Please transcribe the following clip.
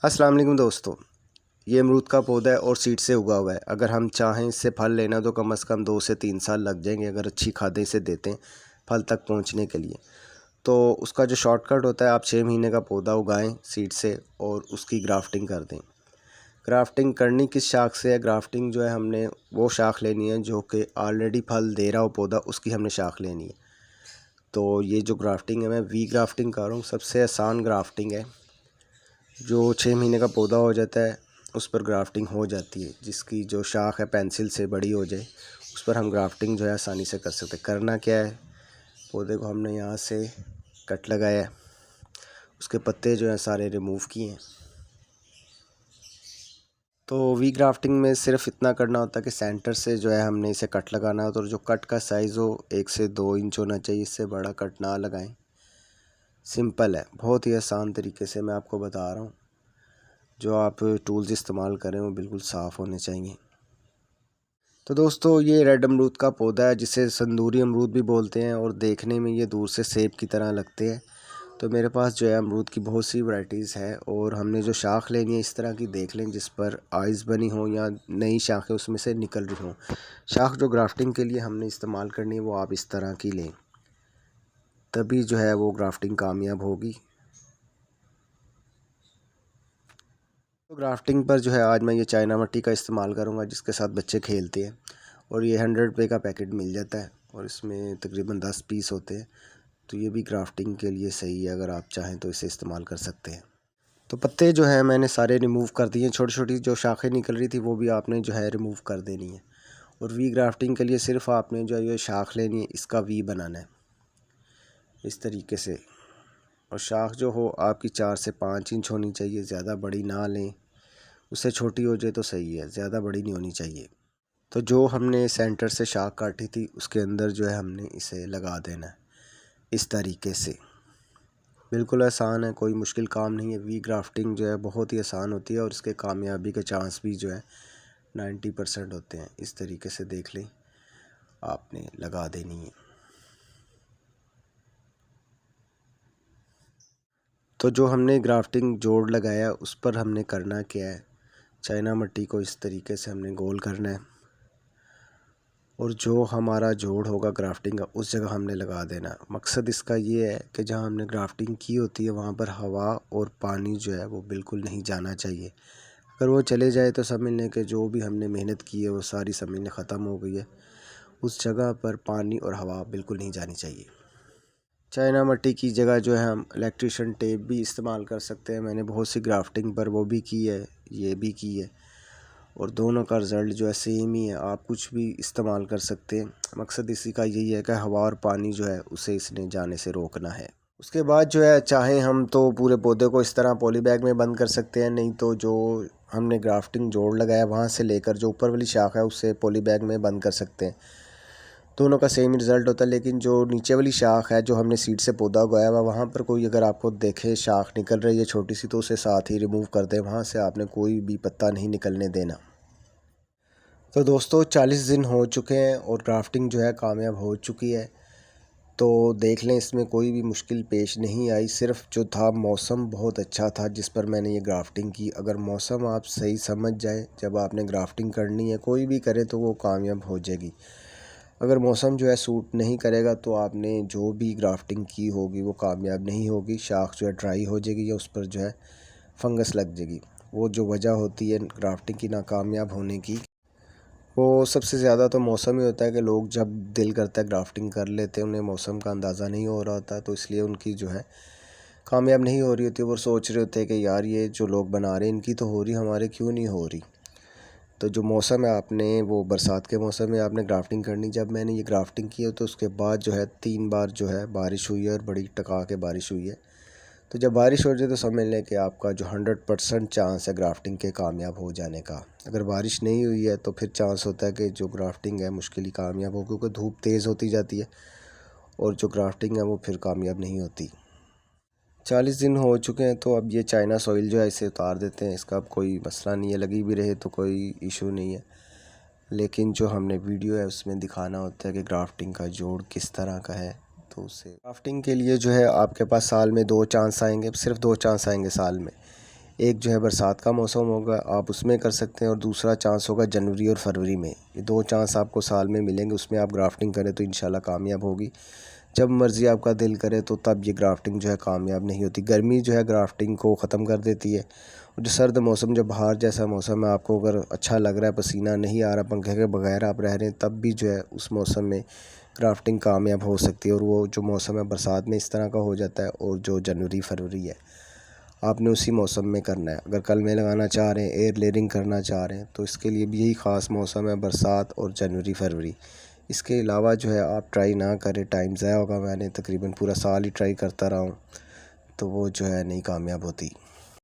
अस्सलाम वालेकुम दोस्तों। ये अमरूद का पौधा है और सीड से उगा हुआ है। अगर हम चाहें इससे फल लेना तो कम से कम 2 से 3 साल लग जाएंगे अगर अच्छी खादें इसे देते हैं फल तक पहुंचने के लिए। तो उसका जो शॉर्टकट होता है, आप 6 महीने का पौधा उगाएं सीड से और उसकी ग्राफ्टिंग कर दें। ग्राफ्टिंग करनी किस शाख से है? ग्राफ्टिंग जो है हमने वो शाख लेनी है जो कि ऑलरेडी फल दे रहा हो पौधा, उसकी हमने शाख लेनी है। तो ये जो ग्राफ्टिंग है मैं वी ग्राफ्टिंग कर रहा हूँ। सबसे आसान ग्राफ्टिंग है, जो 6 महीने का पौधा हो जाता है उस पर ग्राफ्टिंग हो जाती है। जिसकी जो शाख है पेंसिल से बड़ी हो जाए उस पर हम ग्राफ्टिंग जो है आसानी से कर सकते हैं। करना क्या है, पौधे को हमने यहाँ से कट लगाया है, उसके पत्ते जो हैं सारे रिमूव किए हैं। तो वी ग्राफ्टिंग में सिर्फ इतना करना होता है कि सेंटर से जो है हमने इसे कट लगाना होता है और जो कट का साइज़ हो 1 से 2 इंच होना चाहिए, इससे बड़ा कट ना लगाएं। सिंपल है, बहुत ही आसान तरीके से मैं आपको बता रहा हूँ। जो आप टूल्स इस्तेमाल करें वो बिल्कुल साफ़ होने चाहिए। तो दोस्तों, ये रेड अमरूद का पौधा है जिसे संदूरी अमरूद भी बोलते हैं और देखने में ये दूर से सेब की तरह लगते हैं। तो मेरे पास जो है अमरूद की बहुत सी वैरायटीज़ है और हमने जो शाख लेनी है इस तरह की देख लें जिस पर आइज़ बनी हो या नई शाखें उसमें से निकल रही हों। शाख जो ग्राफ्टिंग के लिए हमने इस्तेमाल करनी है वो आप इस तरह की लें, तभी जो है वो ग्राफ्टिंग कामयाब होगी। तो ग्राफ्टिंग पर जो है आज मैं ये चाइना मिट्टी का इस्तेमाल करूँगा जिसके साथ बच्चे खेलते हैं और ये 100 रुपये का पैकेट मिल जाता है और इसमें तकरीबन 10 पीस होते हैं। तो ये भी ग्राफ्टिंग के लिए सही है, अगर आप चाहें तो इसे इस्तेमाल कर सकते हैं। तो पत्ते जो हैं मैंने सारे रिमूव कर दिए। छोटी छोटी जो शाखें निकल रही थी वो भी आपने जो है रिमूव कर देनी है। और वी ग्राफ्टिंग के लिए सिर्फ आपने जो है ये शाख लेनी है, इसका वी बनाना है इस तरीके से। और शाख जो हो आपकी 4 से 5 इंच होनी चाहिए, ज़्यादा बड़ी ना लें। उससे छोटी हो जाए तो सही है, ज़्यादा बड़ी नहीं होनी चाहिए। तो जो हमने सेंटर से शाख काटी थी उसके अंदर जो है हमने इसे लगा देना है इस तरीके से। बिल्कुल आसान है, कोई मुश्किल काम नहीं है। वी ग्राफ्टिंग जो है बहुत ही आसान होती है और इसके कामयाबी के चांस भी जो है 90% होते हैं। इस तरीके से देख लें, आपने लगा देनी है। तो जो हमने ग्राफ्टिंग जोड़ लगाया उस पर हमने करना क्या है, चाइना मिट्टी को इस तरीके से हमने गोल करना है और जो हमारा जोड़ होगा ग्राफ्टिंग का उस जगह हमने लगा देना। मकसद इसका ये है कि जहाँ हमने ग्राफ्टिंग की होती है वहाँ पर हवा और पानी जो है वो बिल्कुल नहीं जाना चाहिए। अगर वो चले जाए तो समझ लें कि जो भी हमने मेहनत की है वो सारी समझ लें ख़त्म हो गई है। उस जगह पर पानी और हवा बिल्कुल नहीं जानी चाहिए। चाइना मिट्टी की जगह जो है हम इलेक्ट्रिशियन टेप भी इस्तेमाल कर सकते हैं। मैंने बहुत सी ग्राफ्टिंग पर वो भी की है, ये भी की है और दोनों का रिज़ल्ट जो है सेम ही है। आप कुछ भी इस्तेमाल कर सकते हैं। मकसद इसी का यही है कि हवा और पानी जो है उसे इसने जाने से रोकना है। उसके बाद जो है चाहें हम तो पूरे पौधे को इस तरह पॉली बैग में बंद कर सकते हैं, नहीं तो जो हमने ग्राफ्टिंग जोड़ लगाया वहाँ से लेकर जो ऊपर वाली शाख है उससे पॉली बैग में बंद कर सकते हैं। दोनों का सेम रिज़ल्ट होता है। लेकिन जो नीचे वाली शाख है जो हमने सीड से पौधा उगाया हुआ, वहाँ पर कोई अगर आपको देखे शाख निकल रही है छोटी सी तो उसे साथ ही रिमूव कर दें। वहाँ से आपने कोई भी पत्ता नहीं निकलने देना। तो दोस्तों 40 दिन हो चुके हैं और ग्राफ्टिंग जो है कामयाब हो चुकी है। तो देख लें, इसमें कोई भी मुश्किल पेश नहीं आई। सिर्फ जो था मौसम बहुत अच्छा था जिस पर मैंने ये ग्राफ्टिंग की। अगर मौसम आप सही समझ जाए जब आपने ग्राफ्टिंग करनी है, कोई भी करे तो वो कामयाब हो जाएगी। अगर मौसम जो है सूट नहीं करेगा तो आपने जो भी ग्राफ्टिंग की होगी वो कामयाब नहीं होगी। शाख जो है ड्राई हो जाएगी या उस पर जो है फंगस लग जाएगी। वो जो वजह होती है ग्राफ्टिंग की नाकामयाब होने की, वो सबसे ज़्यादा तो मौसम ही होता है कि लोग जब दिल करता है ग्राफ्टिंग कर लेते हैं, उन्हें मौसम का अंदाज़ा नहीं हो रहा होता तो इसलिए उनकी जो है कामयाब नहीं हो रही होती। वो सोच रहे होते हैं कि यार ये जो लोग बना रहे हैं इनकी तो हो रही, हमारे क्यों नहीं हो रही। तो जो मौसम है आपने वो बरसात के मौसम में आपने ग्राफ्टिंग करनी। जब मैंने ये ग्राफ्टिंग की है तो उसके बाद जो है 3 बार जो है बारिश हुई है और बड़ी टका के बारिश हुई है। तो जब बारिश हो जाए तो समझ लें कि आपका जो 100% चांस है ग्राफ्टिंग के कामयाब हो जाने का। अगर बारिश नहीं हुई है तो फिर चांस होता है कि जो ग्राफ्टिंग है मुश्किल ही कामयाब हो, क्योंकि धूप तेज़ होती जाती है और जो ग्राफ्टिंग है वो फिर कामयाब नहीं होती। 40 दिन हो चुके हैं तो अब ये चाइना सॉइल जो है इसे उतार देते हैं। इसका अब कोई मसला नहीं है, लगी भी रहे तो कोई इशू नहीं है। लेकिन जो हमने वीडियो है उसमें दिखाना होता है कि ग्राफ्टिंग का जोड़ किस तरह का है। तो उसे ग्राफ्टिंग के लिए जो है आपके पास साल में 2 चांस आएंगे, सिर्फ 2 चांस आएंगे साल में। एक जो है बरसात का मौसम होगा, आप उसमें कर सकते हैं, और दूसरा चांस होगा जनवरी और फरवरी में। ये 2 चांस आपको साल में मिलेंगे, उसमें आप ग्राफ्टिंग करें तो इंशाल्लाह कामयाब होगी। जब मर्ज़ी आपका दिल करे तो तब ये ग्राफ्टिंग जो है कामयाब नहीं होती। गर्मी जो है ग्राफ्टिंग को ख़त्म कर देती है। और जो सर्द मौसम, जो बाहर जैसा मौसम है, आपको अगर अच्छा लग रहा है, पसीना नहीं आ रहा, पंखे के बगैर आप रह रहे हैं, तब भी जो है उस मौसम में ग्राफ्टिंग कामयाब हो सकती है। और वो जो मौसम है बरसात में इस तरह का हो जाता है, और जो जनवरी फरवरी है आपने उसी मौसम में करना है। अगर कल में लगाना चाह रहे हैं, एयर लेयरिंग करना चाह रहे हैं, तो इसके लिए भी यही ख़ास मौसम है, बरसात और जनवरी फरवरी। इसके अलावा जो है आप ट्राई ना करें, टाइम ज़ाया होगा। मैंने तकरीबन पूरा साल ही ट्राई करता रहा हूँ, तो वो जो है नहीं कामयाब होती।